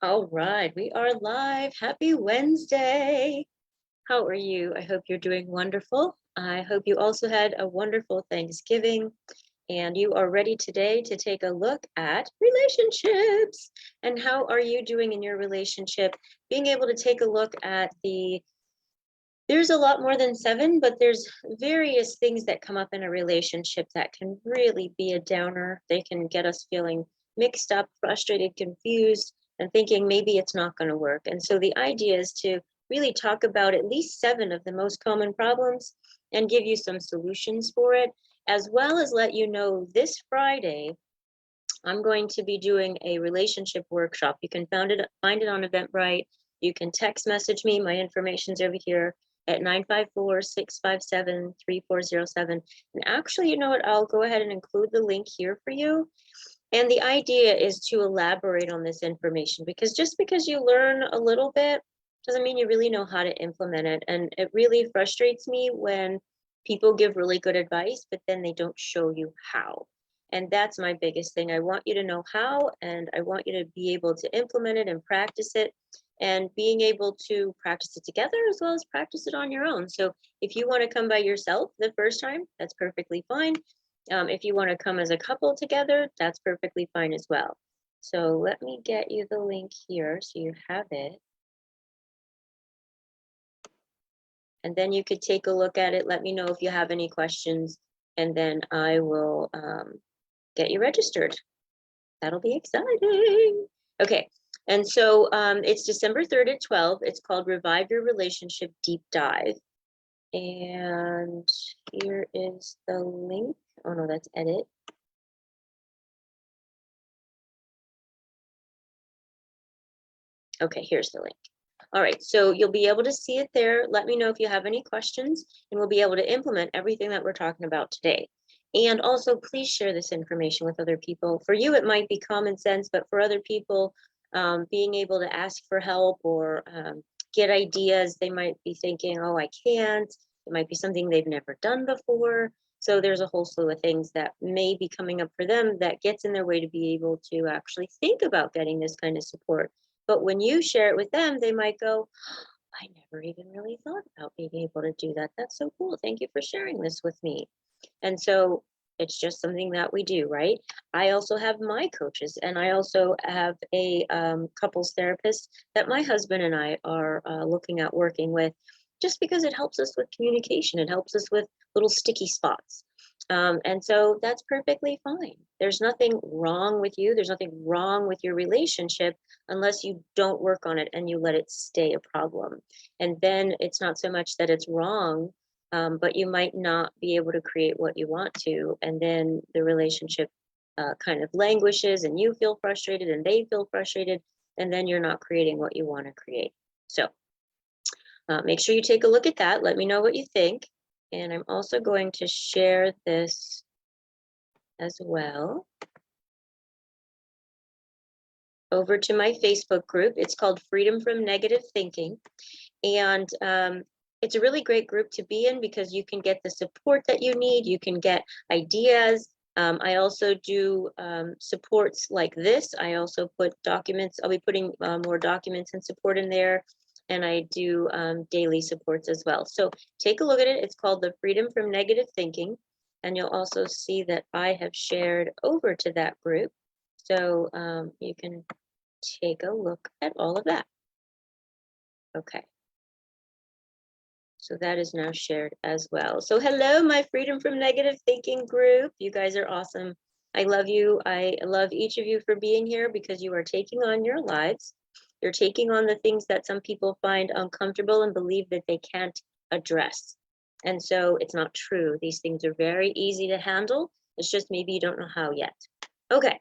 All right, we are live. Happy Wednesday. How are you? I hope you're doing wonderful. I hope you also had a wonderful Thanksgiving and you are ready today to take a look at relationships. And how are you doing in your relationship? Being able to take a look at there's a lot more than seven, but there's various things that come up in a relationship that can really be a downer. They can get us feeling mixed up, frustrated, confused, and thinking maybe it's not going to work. And so the idea is to really talk about at least seven of the most common problems and give you some solutions for it, as well as let you know this Friday, I'm going to be doing a relationship workshop. You can find it on Eventbrite. You can text message me. My information's over here at 954-657-3407. And actually, you know what? I'll go ahead and include the link here for you. And the idea is to elaborate on this information, because just because you learn a little bit doesn't mean you really know how to implement it. And it really frustrates me when people give really good advice, but then they don't show you how. And that's my biggest thing. I want you to know how, and I want you to be able to implement it and practice it, and being able to practice it together as well as practice it on your own. So if you want to come by yourself the first time, that's perfectly fine. If you want to come as a couple together, that's perfectly fine as well. So let me get you the link here so you have it. And then you could take a look at it. Let me know if you have any questions, and then I will get you registered. That'll be exciting. Okay, and so it's December 3rd at 12. It's called Revive Your Relationship Deep Dive. And here is the link. Oh no, that's edit. Okay, here's the link. All right, so you'll be able to see it there. Let me know if you have any questions, and we'll be able to implement everything that we're talking about today. And also, please share this information with other people. For you, it might be common sense, but for other people, being able to ask for help or get ideas, they might be thinking, oh, I can't. It might be something they've never done before. So there's a whole slew of things that may be coming up for them that gets in their way to be able to actually think about getting this kind of support. But when you share it with them, they might go, oh, I never even really thought about being able to do that. That's so cool. Thank you for sharing this with me. And so it's just something that we do, right? I also have my coaches, and I also have a couples therapist that my husband and I are looking at working with, just because it helps us with communication. It helps us with little sticky spots. And so that's perfectly fine. There's nothing wrong with you. There's nothing wrong with your relationship unless you don't work on it and you let it stay a problem. And then it's not so much that it's wrong, but you might not be able to create what you want to. And then the relationship kind of languishes, and you feel frustrated and they feel frustrated. And then you're not creating what you want to create. So make sure you take a look at that. Let me know what you think. And I'm also going to share this as well over to my Facebook group. It's called Freedom from Negative Thinking. And it's a really great group to be in because you can get the support that you need. You can get ideas. I also do supports like this. I also put documents. I'll be putting more documents and support in there. And I do daily supports as well. So take a look at it. It's called the Freedom from Negative Thinking. And you'll also see that I have shared over to that group. So you can take a look at all of that. Okay. So that is now shared as well. So hello, my Freedom from Negative Thinking group. You guys are awesome. I love you. I love each of you for being here because you are taking on your lives. You're taking on the things that some people find uncomfortable and believe that they can't address. And so it's not true. These things are very easy to handle. It's just maybe you don't know how yet. Okay.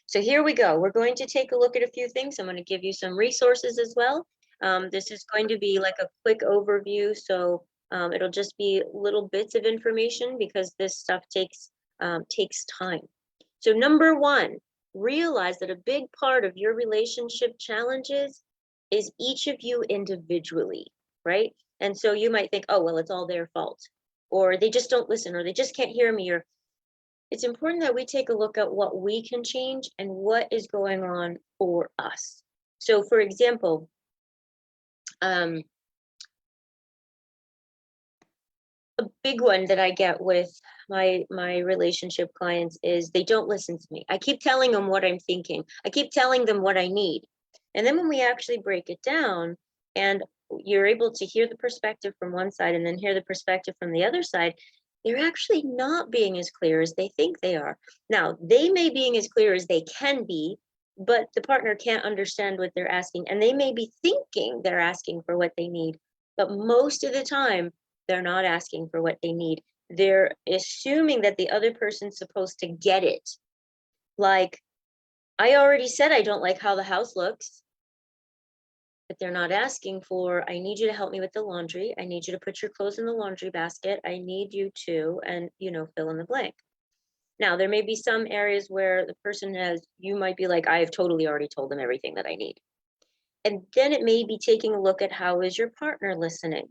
So here we go. We're going to take a look at a few things. I'm going to give you some resources as well. This is going to be like a quick overview. So it'll just be little bits of information because this stuff takes time. So number one, realize that a big part of your relationship challenges is each of you individually, right? And so you might think, oh, well, it's all their fault, or they just don't listen, or they just can't hear me, or it's important that we take a look at what we can change and what is going on for us. So for example, a big one that I get with my relationship clients is they don't listen to me. I keep telling them what I'm thinking. I keep telling them what I need. And then when we actually break it down and you're able to hear the perspective from one side and then hear the perspective from the other side, they're actually not being as clear as they think they are. Now, they may be as clear as they can be, but the partner can't understand what they're asking. And they may be thinking they're asking for what they need. But most of the time, they're not asking for what they need. They're assuming that the other person's supposed to get it. Like, I already said I don't like how the house looks, but they're not asking for, I need you to help me with the laundry. I need you to put your clothes in the laundry basket. I need you to, and fill in the blank. Now, there may be some areas where the person you might be like, I have totally already told them everything that I need. And then it may be taking a look at how is your partner listening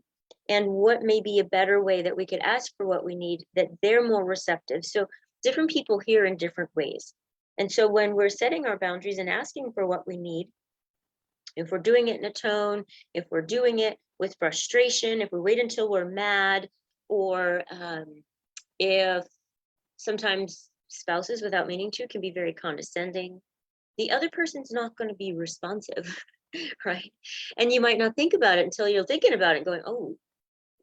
and what may be a better way that we could ask for what we need, that they're more receptive. So different people hear in different ways. And so when we're setting our boundaries and asking for what we need, if we're doing it in a tone, if we're doing it with frustration, if we wait until we're mad, or if sometimes spouses, without meaning to, can be very condescending, the other person's not going to be responsive, right? And you might not think about it until you're thinking about it, going, oh,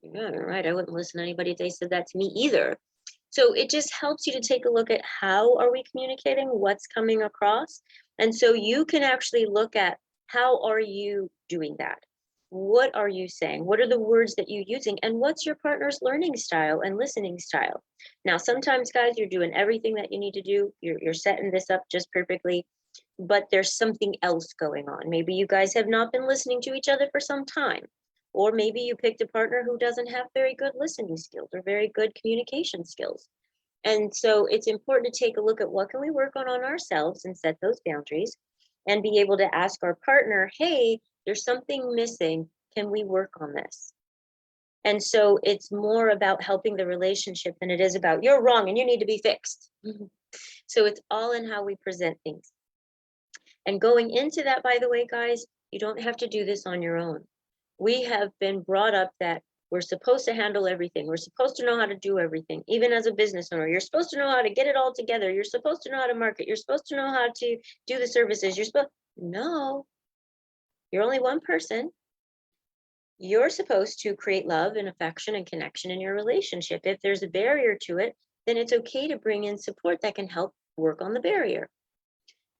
yeah, right, I wouldn't listen to anybody if they said that to me either. So it just helps you to take a look at how are we communicating, what's coming across. And so you can actually look at how are you doing that? What are you saying? What are the words that you're using? And what's your partner's learning style and listening style? Now, sometimes, guys, you're doing everything that you need to do. You're setting this up just perfectly, but there's something else going on. Maybe you guys have not been listening to each other for some time. Or maybe you picked a partner who doesn't have very good listening skills or very good communication skills. And so it's important to take a look at what can we work on ourselves and set those boundaries and be able to ask our partner, hey, there's something missing. Can we work on this? And so it's more about helping the relationship than it is about you're wrong and you need to be fixed. So it's all in how we present things. And going into that, by the way, guys, you don't have to do this on your own. We have been brought up that we're supposed to handle everything. We're supposed to know how to do everything. Even as a business owner, you're supposed to know how to get it all together. You're supposed to know how to market. You're supposed to know how to do the services. No, you're only one person. You're supposed to create love and affection and connection in your relationship. If there's a barrier to it, then it's okay to bring in support that can help work on the barrier.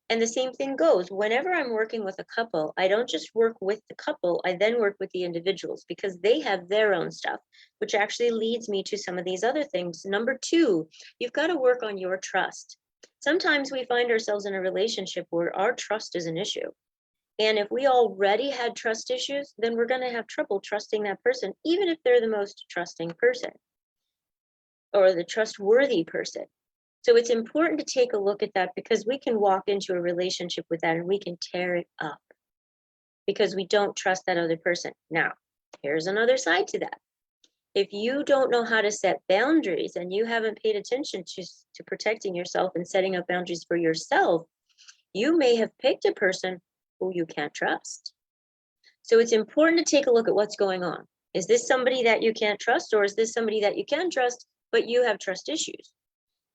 And the same thing goes, whenever I'm working with a couple, I don't just work with the couple, I then work with the individuals because they have their own stuff, which actually leads me to some of these other things. Number 2, you've got to work on your trust. Sometimes we find ourselves in a relationship where our trust is an issue. And if we already had trust issues, then we're going to have trouble trusting that person, even if they're the most trusting person or the trustworthy person. So it's important to take a look at that because we can walk into a relationship with that and we can tear it up because we don't trust that other person. Now, here's another side to that. If you don't know how to set boundaries and you haven't paid attention to protecting yourself and setting up boundaries for yourself, you may have picked a person who you can't trust. So it's important to take a look at what's going on. Is this somebody that you can't trust, or is this somebody that you can trust, but you have trust issues?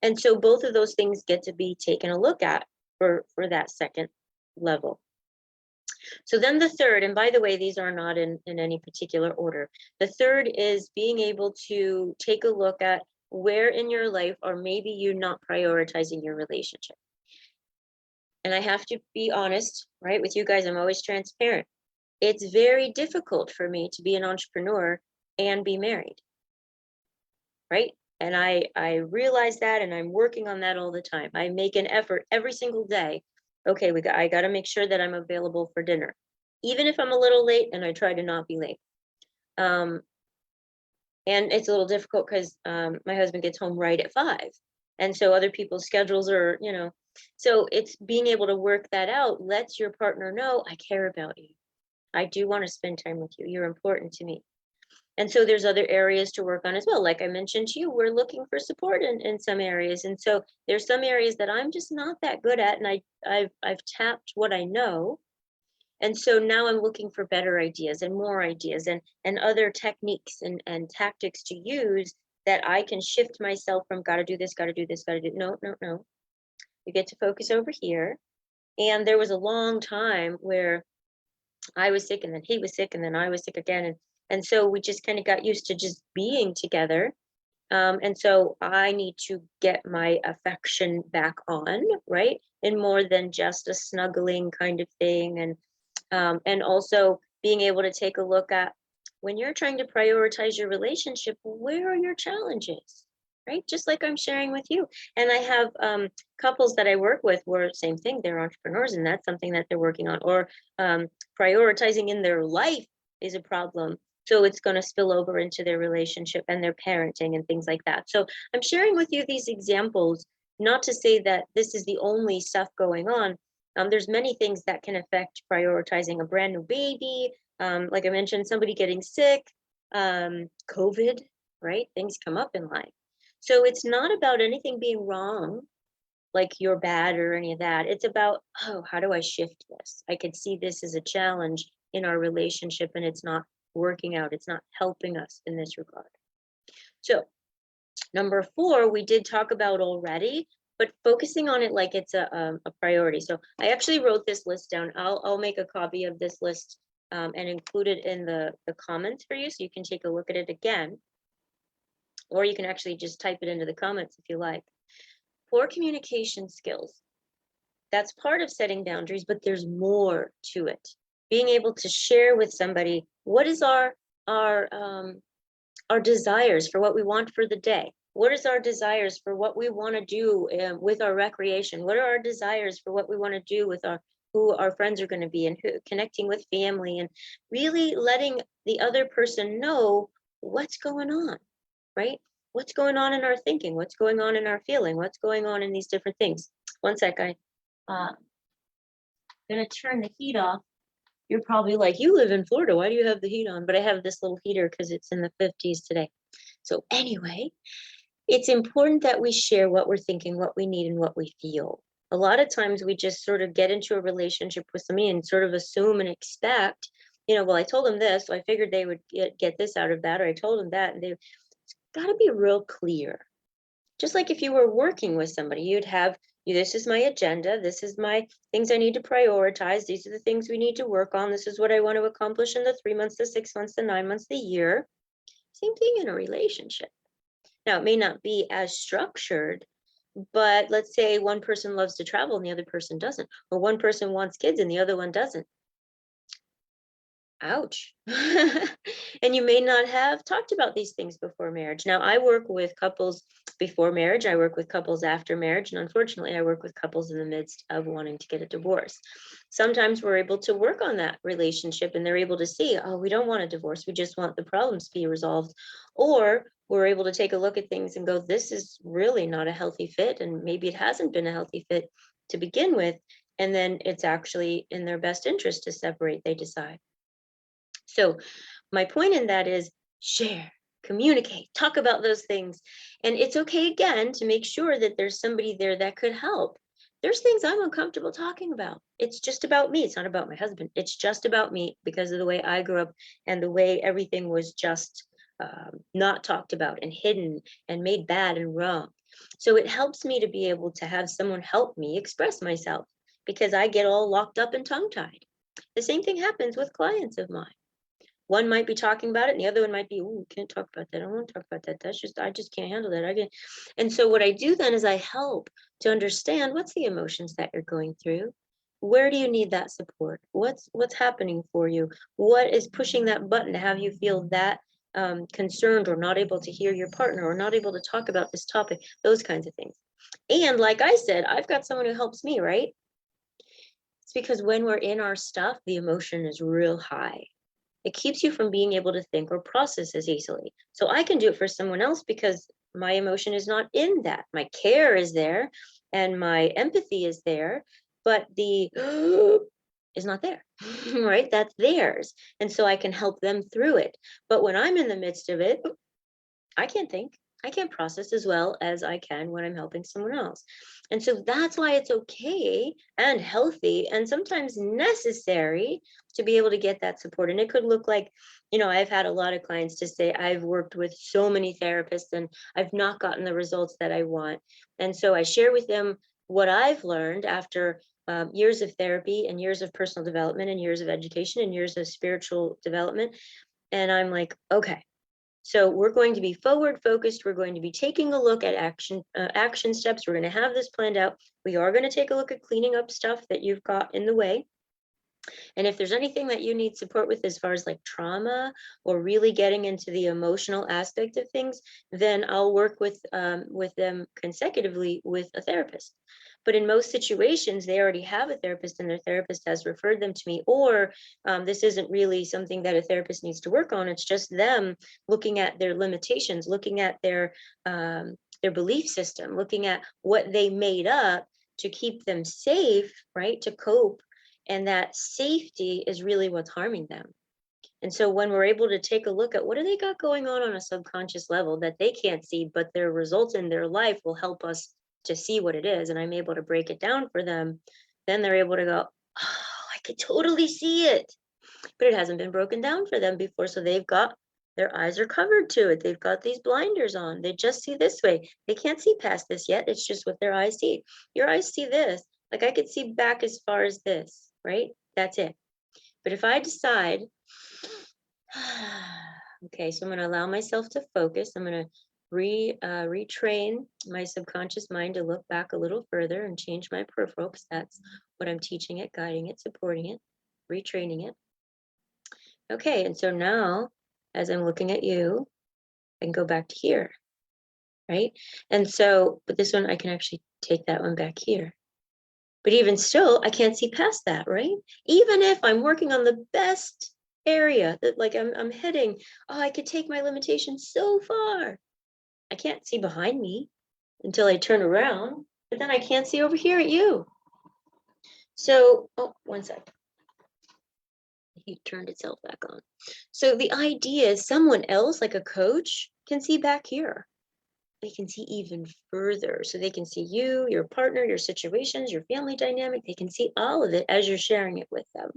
And so both of those things get to be taken a look at for that second level. So then the third, and by the way, these are not in any particular order. The third is being able to take a look at where in your life or maybe you not prioritizing your relationship. And I have to be honest, right, with you guys, I'm always transparent. It's very difficult for me to be an entrepreneur and be married, right? And I realize that, and I'm working on that all the time. I make an effort every single day. Okay, I got to make sure that I'm available for dinner, even if I'm a little late, and I try to not be late. And it's a little difficult because my husband gets home right at 5. And so other people's schedules are, so it's being able to work that out, lets your partner know, I care about you. I do want to spend time with you. You're important to me. And so there's other areas to work on as well. Like I mentioned to you, we're looking for support in some areas. And so there's some areas that I'm just not that good at. And I've tapped what I know. And so now I'm looking for better ideas and more ideas and other techniques and tactics to use that I can shift myself from gotta do this, gotta do this, gotta do. No, no, no. You get to focus over here. And there was a long time where I was sick and then he was sick and then I was sick again. And so we just kind of got used to just being together. And so I need to get my affection back on, right? And more than just a snuggling kind of thing. And also being able to take a look at when you're trying to prioritize your relationship, where are your challenges, right? Just like I'm sharing with you. And I have couples that I work with where same thing, they're entrepreneurs and that's something that they're working on, or prioritizing in their life is a problem. So it's going to spill over into their relationship and their parenting and things like that. So I'm sharing with you these examples, not to say that this is the only stuff going on. There's many things that can affect prioritizing a brand new baby. Like I mentioned, somebody getting sick, COVID, right? Things come up in life. So it's not about anything being wrong, like you're bad or any of that. It's about, oh, how do I shift this? I could see this as a challenge in our relationship and it's not working out. It's not helping us in this regard. So number 4, we did talk about already, but focusing on it like it's a priority. So I actually wrote this list down. I'll make a copy of this list and include it in the comments for you so you can take a look at it again. Or you can actually just type it into the comments if you like. Poor communication skills. That's part of setting boundaries, but there's more to it. Being able to share with somebody what is our desires for what we want for the day. What is our desires for what we want to do with our recreation? What are our desires for what we want to do with who our friends are going to be and connecting with family, and really letting the other person know what's going on, right? What's going on in our thinking? What's going on in our feeling? What's going on in these different things? One sec, I'm going to turn the heat off. You're probably like, you live in Florida, why do you have the heat on? But I have this little heater because it's in the 50s today. So anyway, it's important that we share what we're thinking, what we need, and what we feel. A lot of times we just sort of get into a relationship with somebody and sort of assume and expect, well, I told them this, so I figured they would get this out of that, or I told them that, and it's got to be real clear. Just like if you were working with somebody, you'd have, this is my agenda, this is my things I need to prioritize, these are the things we need to work on, this is what I want to accomplish in the 3 months, the 6 months, the 9 months, the year. Same thing in a relationship. Now, it may not be as structured, but let's say one person loves to travel and the other person doesn't, or one person wants kids and the other one doesn't. Ouch. And you may not have talked about these things before marriage. Now, I work with couples before marriage, I work with couples after marriage, and unfortunately, I work with couples in the midst of wanting to get a divorce. Sometimes we're able to work on that relationship and they're able to see, oh, we don't want a divorce, we just want the problems to be resolved. Or we're able to take a look at things and go, this is really not a healthy fit, and maybe it hasn't been a healthy fit to begin with, and then it's actually in their best interest to separate, they decide. So my point in that is share, communicate, talk about those things. And it's okay, again, to make sure that there's somebody there that could help. There's things I'm uncomfortable talking about. It's just about me. It's not about my husband. It's just about me because of the way I grew up and the way everything was just not talked about and hidden and made bad and wrong. So it helps me to be able to have someone help me express myself because I get all locked up and tongue-tied. The same thing happens with clients of mine. One might be talking about it and the other one might be, oh, can't talk about that. I don't want to talk about that. I just can't handle that. And so what I do then is I help to understand what's the emotions that you're going through. Where do you need that support? What's happening for you? What is pushing that button to have you feel that concerned or not able to hear your partner or not able to talk about this topic, those kinds of things. And like I said, I've got someone who helps me, right? It's because when we're in our stuff, the emotion is real high. It keeps you from being able to think or process as easily. So I can do it for someone else because my emotion is not in that. My care is there and my empathy is there, but the is not there, right? That's theirs. And so I can help them through it. But when I'm in the midst of it, I can't think. I can't process as well as I can when I'm helping someone else. And so that's why it's okay and healthy and sometimes necessary to be able to get that support. And it could look like, I've had a lot of clients to say, I've worked with so many therapists and I've not gotten the results that I want. And so I share with them what I've learned after years of therapy and years of personal development and years of education and years of spiritual development. And I'm like, okay, so we're going to be forward focused. We're going to be taking a look at action steps. We're going to have this planned out. We are going to take a look at cleaning up stuff that you've got in the way. And if there's anything that you need support with as far as like trauma or really getting into the emotional aspect of things, then I'll work with them consecutively with a therapist. But in most situations, they already have a therapist and their therapist has referred them to me, or this isn't really something that a therapist needs to work on. It's just them looking at their limitations, looking at their belief system, looking at what they made up to keep them safe, right, to cope. And that safety is really what's harming them. And so when we're able to take a look at what do they got going on a subconscious level that they can't see, but their results in their life will help us to see what it is, and I'm able to break it down for them, then they're able to go, oh, I could totally see it. But it hasn't been broken down for them before. So their eyes are covered to it. They've got these blinders on. They just see this way. They can't see past this yet. It's just what their eyes see. Your eyes see this. Like I could see back as far as this, right? That's it. But if I decide, okay, so I'm going to allow myself to focus. I'm going to retrain my subconscious mind to look back a little further and change my peripheral, because that's what I'm teaching it, guiding it, supporting it, retraining it. Okay, and so now, as I'm looking at you, I can go back to here, right? And so, but this one, I can actually take that one back here. But even still, I can't see past that, right? Even if I'm working on the best area, that like I'm heading, oh, I could take my limitations so far. I can't see behind me until I turn around, but then I can't see over here at you. So, oh, one sec. He turned itself back on. So the idea is someone else, like a coach, can see back here. They can see even further. So they can see you, your partner, your situations, your family dynamic. They can see all of it as you're sharing it with them.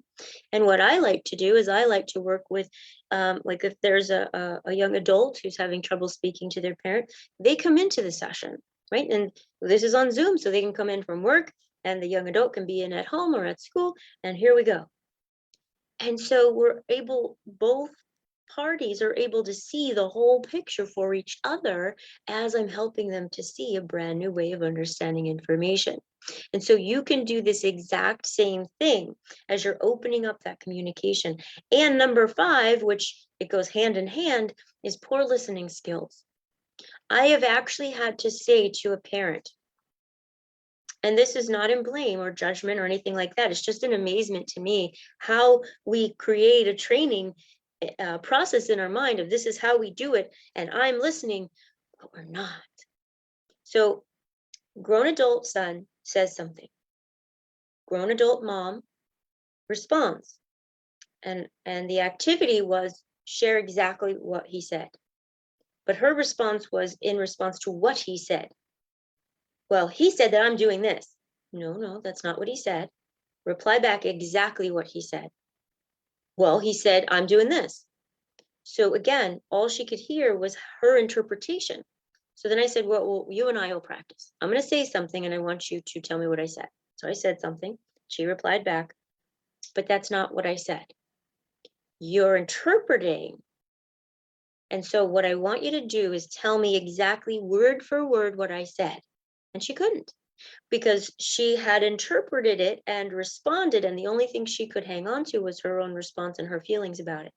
And what I like to do is I like to work with, like if there's a young adult who's having trouble speaking to their parent, they come into the session, right? And this is on Zoom, so they can come in from work and the young adult can be in at home or at school. And here we go. And so both parties are able to see the whole picture for each other as I'm helping them to see a brand new way of understanding information. And so you can do this exact same thing as you're opening up that communication. And number 5, which it goes hand in hand, is poor listening skills. I have actually had to say to a parent, and this is not in blame or judgment or anything like that. It's just an amazement to me how we create a training process in our mind of this is how we do it. And I'm listening, but we're not. So grown adult son says something. Grown adult mom responds. And the activity was share exactly what he said. But her response was in response to what he said. Well, he said that I'm doing this. No, that's not what he said. Reply back exactly what he said. Well, he said, I'm doing this. So again, all she could hear was her interpretation. So then I said, well, you and I will practice. I'm going to say something and I want you to tell me what I said. So I said something. She replied back, but that's not what I said. You're interpreting. And so what I want you to do is tell me exactly word for word what I said. And she couldn't, because she had interpreted it and responded, and the only thing she could hang on to was her own response and her feelings about it.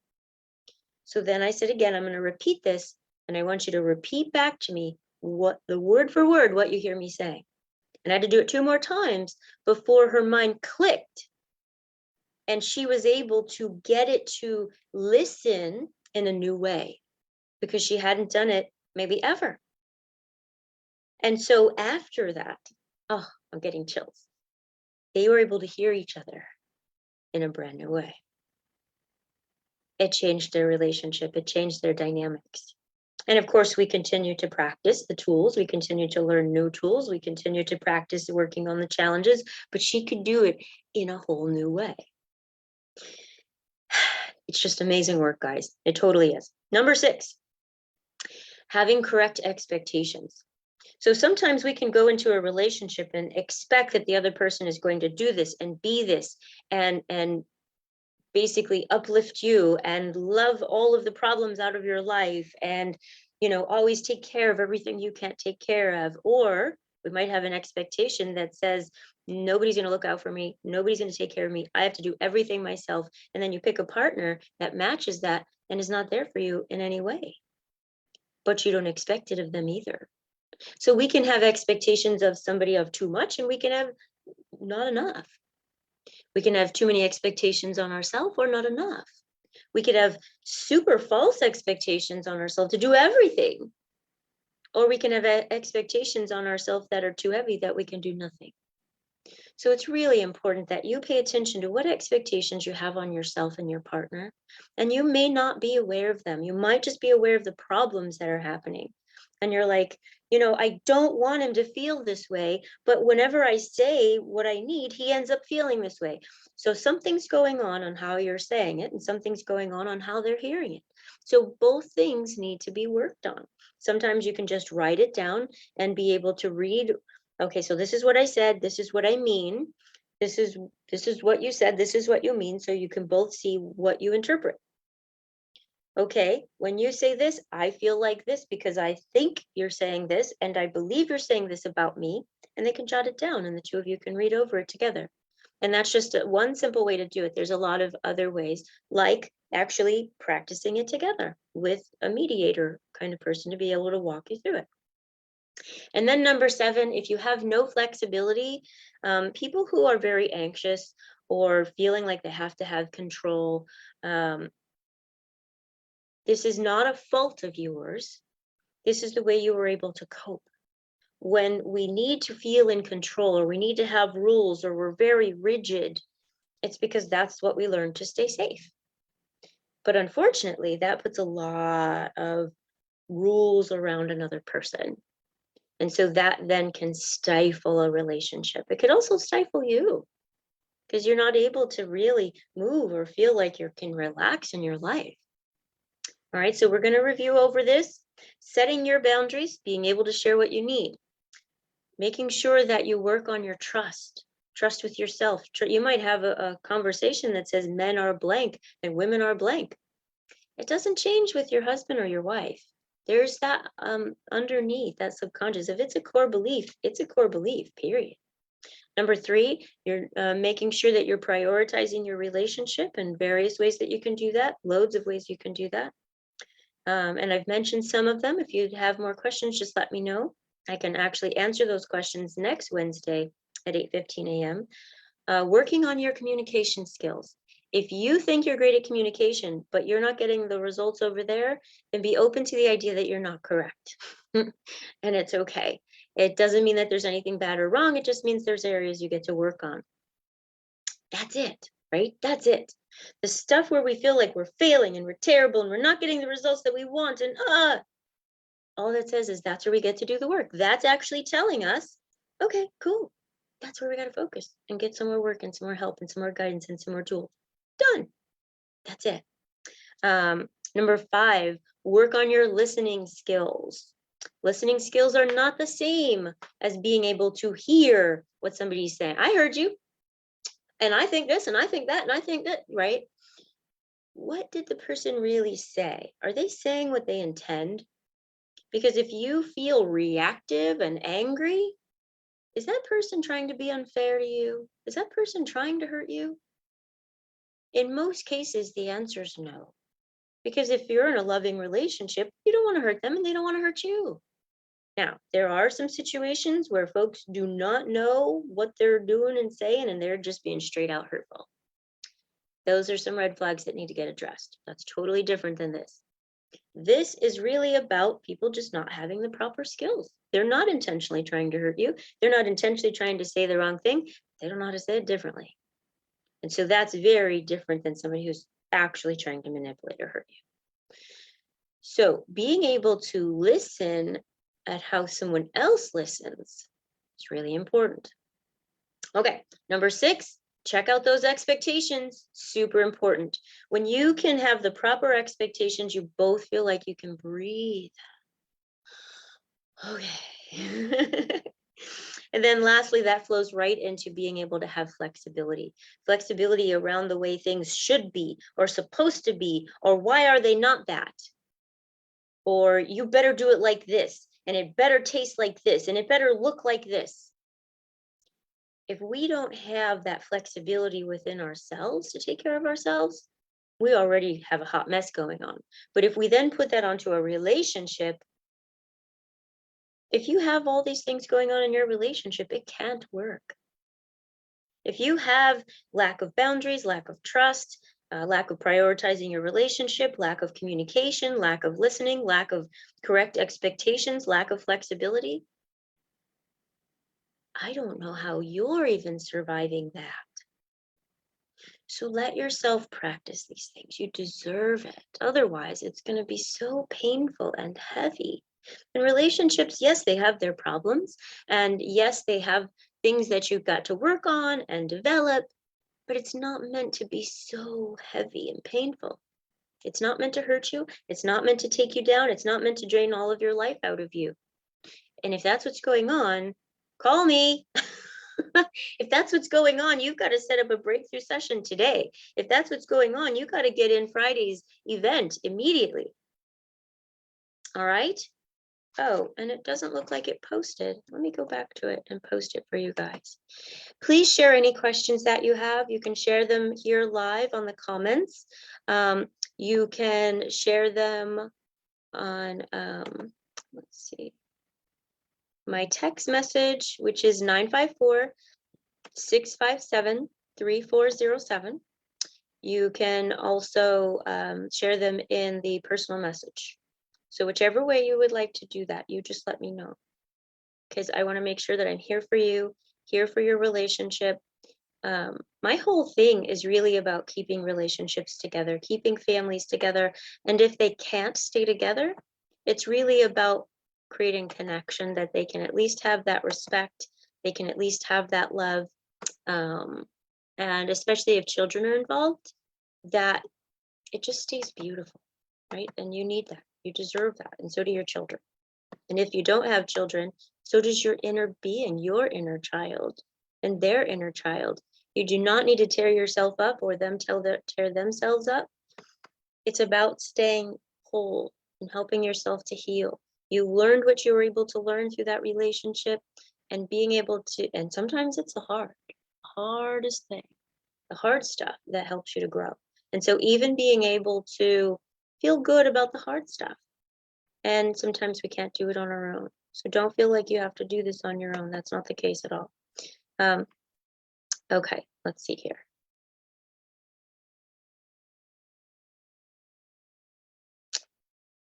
So then I said again, I'm going to repeat this, and I want you to repeat back to me what the word for word what you hear me saying. And I had to do it 2 more times before her mind clicked, and she was able to get it to listen in a new way, because she hadn't done it maybe ever. And so after that, oh, I'm getting chills. They were able to hear each other in a brand new way. It changed their relationship. It changed their dynamics. And of course, we continue to practice the tools. We continue to learn new tools. We continue to practice working on the challenges, but she could do it in a whole new way. It's just amazing work, guys. It totally is. Number 6, having correct expectations. So sometimes we can go into a relationship and expect that the other person is going to do this and be this and basically uplift you and love all of the problems out of your life and always take care of everything you can't take care of. Or we might have an expectation that says nobody's going to look out for me, nobody's going to take care of me, I have to do everything myself. And then you pick a partner that matches that and is not there for you in any way, but you don't expect it of them either. So we can have expectations of somebody of too much, and we can have not enough. We can have too many expectations on ourselves or not enough. We could have super false expectations on ourselves to do everything. Or we can have expectations on ourselves that are too heavy that we can do nothing. So it's really important that you pay attention to what expectations you have on yourself and your partner. And you may not be aware of them. You might just be aware of the problems that are happening. And you're like, I don't want him to feel this way, but whenever I say what I need, he ends up feeling this way. So something's going on how you're saying it, and something's going on how they're hearing it. So both things need to be worked on. Sometimes you can just write it down and be able to read, okay, so this is what I said, this is what I mean, this is what you said, this is what you mean, so you can both see what you interpret. Okay, when you say this, I feel like this because I think you're saying this and I believe you're saying this about me, and they can jot it down and the two of you can read over it together. And that's just one simple way to do it. There's a lot of other ways, like actually practicing it together with a mediator kind of person to be able to walk you through it. And then number 7, if you have no flexibility, people who are very anxious or feeling like they have to have control, this is not a fault of yours. This is the way you were able to cope. When we need to feel in control, or we need to have rules, or we're very rigid, it's because that's what we learned to stay safe. But unfortunately, that puts a lot of rules around another person. And so that then can stifle a relationship. It could also stifle you because you're not able to really move or feel like you can relax in your life. All right, so we're going to review over this. Setting your boundaries, being able to share what you need, making sure that you work on your trust with yourself. You might have a conversation that says men are blank and women are blank. It doesn't change with your husband or your wife. There's that underneath, that subconscious. If it's a core belief, it's a core belief, period. Number 3, you're making sure that you're prioritizing your relationship in various ways that you can do that, loads of ways you can do that. And I've mentioned some of them. If you have more questions, just let me know. I can actually answer those questions next Wednesday at 8:15 a.m. Working on your communication skills. If you think you're great at communication, but you're not getting the results over there, then be open to the idea that you're not correct. And it's okay. It doesn't mean that there's anything bad or wrong. It just means there's areas you get to work on. That's it, right? That's it. The stuff where we feel like we're failing and we're terrible and we're not getting the results that we want, and all that says is that's where we get to do the work. That's actually telling us, okay, cool. That's where we got to focus and get some more work and some more help and some more guidance and some more tools. Done. That's it. Number 5, work on your listening skills. Listening skills are not the same as being able to hear what somebody's saying. I heard you, and I think this, and I think that, and I think that, right? What did the person really say? Are they saying what they intend? Because if you feel reactive and angry, is that person trying to be unfair to you? Is that person trying to hurt you? In most cases, the answer is no. Because if you're in a loving relationship, you don't want to hurt them and they don't want to hurt you. Now, there are some situations where folks do not know what they're doing and saying, and they're just being straight out hurtful. Those are some red flags that need to get addressed. That's totally different than this. This is really about people just not having the proper skills. They're not intentionally trying to hurt you. They're not intentionally trying to say the wrong thing. They don't know how to say it differently. And so that's very different than somebody who's actually trying to manipulate or hurt you. So being able to listen at how someone else listens is really important. Okay, number 6, check out those expectations. Super important. When you can have the proper expectations, you both feel like you can breathe. Okay. And then lastly, that flows right into being able to have flexibility. Flexibility around the way things should be or supposed to be, or why are they not that? Or you better do it like this, and it better taste like this, and it better look like this. If we don't have that flexibility within ourselves to take care of ourselves, we already have a hot mess going on. But if we then put that onto a relationship, if you have all these things going on in your relationship, it can't work. If you have lack of boundaries, lack of trust, lack of prioritizing your relationship, lack of communication, lack of listening, lack of correct expectations, lack of flexibility, I don't know how you're even surviving that. So let yourself practice these things. You deserve it. Otherwise, it's going to be so painful and heavy. And relationships, yes, they have their problems. And yes, they have things that you've got to work on and develop, but it's not meant to be so heavy and painful. It's not meant to hurt you. It's not meant to take you down. It's not meant to drain all of your life out of you. And if that's what's going on, call me. If that's what's going on, you've got to set up a breakthrough session today. If that's what's going on, you got to get in Friday's event immediately. All right. Oh, and it doesn't look like it posted. Let me go back to it and post it for you guys. Please share any questions that you have. You can share them here live on the comments. You can share them on, let's see, my text message, which is 954-657-3407. You can also share them in the personal message. So whichever way you would like to do that, you just let me know. Because I want to make sure that I'm here for you, here for your relationship. My whole thing is really about keeping relationships together, keeping families together. And if they can't stay together, it's really about creating connection, that they can at least have that respect, they can at least have that love. And especially if children are involved, that it just stays beautiful, right? And you need that. You deserve that. And so do your children. And if you don't have children, so does your inner being, your inner child, and their inner child. You do not need to tear yourself up or them tear themselves up. It's about staying whole and helping yourself to heal. You learned what you were able to learn through that relationship, and being able to, and sometimes it's the hardest thing, the hard stuff that helps you to grow. And so even being able to feel good about the hard stuff. And sometimes we can't do it on our own. So don't feel like you have to do this on your own. That's not the case at all. Okay, let's see here.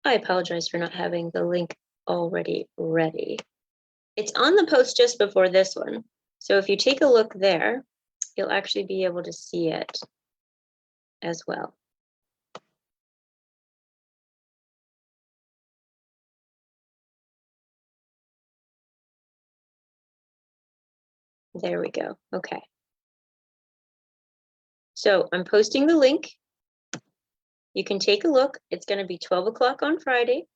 I apologize for not having the link already ready. It's on the post just before this one. So if you take a look there, you'll actually be able to see it as well. There we go. Okay. So I'm posting the link. You can take a look. It's going to be 12 o'clock on Friday.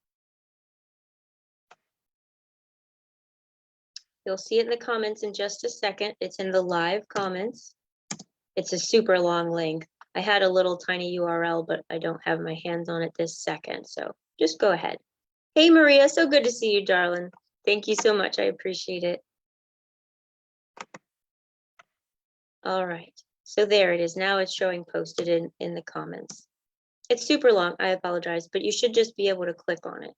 You'll see it in the comments in just a second. It's in the live comments. It's a super long link. I had a little tiny URL, but I don't have my hands on it this second. So just go ahead. Hey, Maria, so good to see you, darling. Thank you so much. I appreciate it. All right. So there it is. Now it's showing posted in the comments. It's super long. I apologize, but you should just be able to click on it.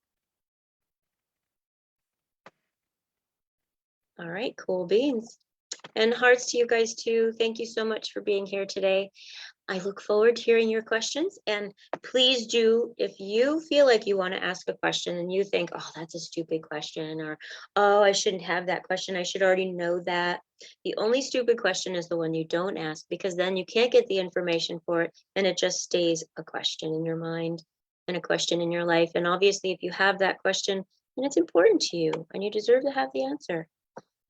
All right, cool beans. And hearts to you guys too. Thank you so much for being here today. I look forward to hearing your questions, and please do, if you feel like you want to ask a question and you think, oh, that's a stupid question, or, oh, I shouldn't have that question, I should already know that. The only stupid question is the one you don't ask, because then you can't get the information for it and it just stays a question in your mind. and a question in your life. And obviously, if you have that question, then it's important to you and you deserve to have the answer.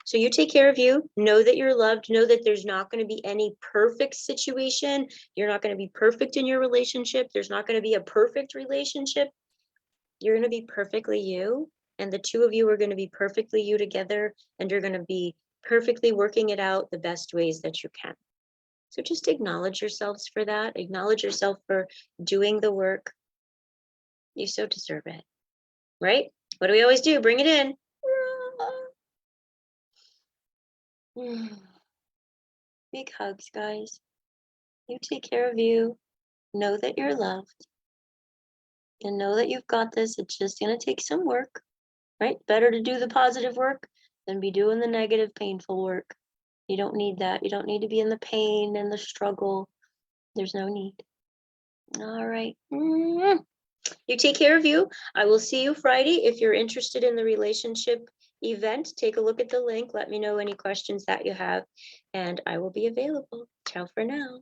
So you take care of you, know that you're loved, know that there's not going to be any perfect situation. You're not going to be perfect in your relationship. There's not going to be a perfect relationship. You're going to be perfectly you. And the two of you are going to be perfectly you together. And you're going to be perfectly working it out the best ways that you can. So just acknowledge yourselves for that. Acknowledge yourself for doing the work. You so deserve it, right? What do we always do? Bring it in. Big hugs, guys. You take care of you. Know that you're loved. And know that you've got this. It's just going to take some work, right? Better to do the positive work than be doing the negative, painful work. You don't need that. You don't need to be in the pain and the struggle. There's no need. All right. You take care of you. I will see you Friday. If you're interested in the relationship event, take a look at the link. Let me know any questions that you have, and I will be available. Ciao for now.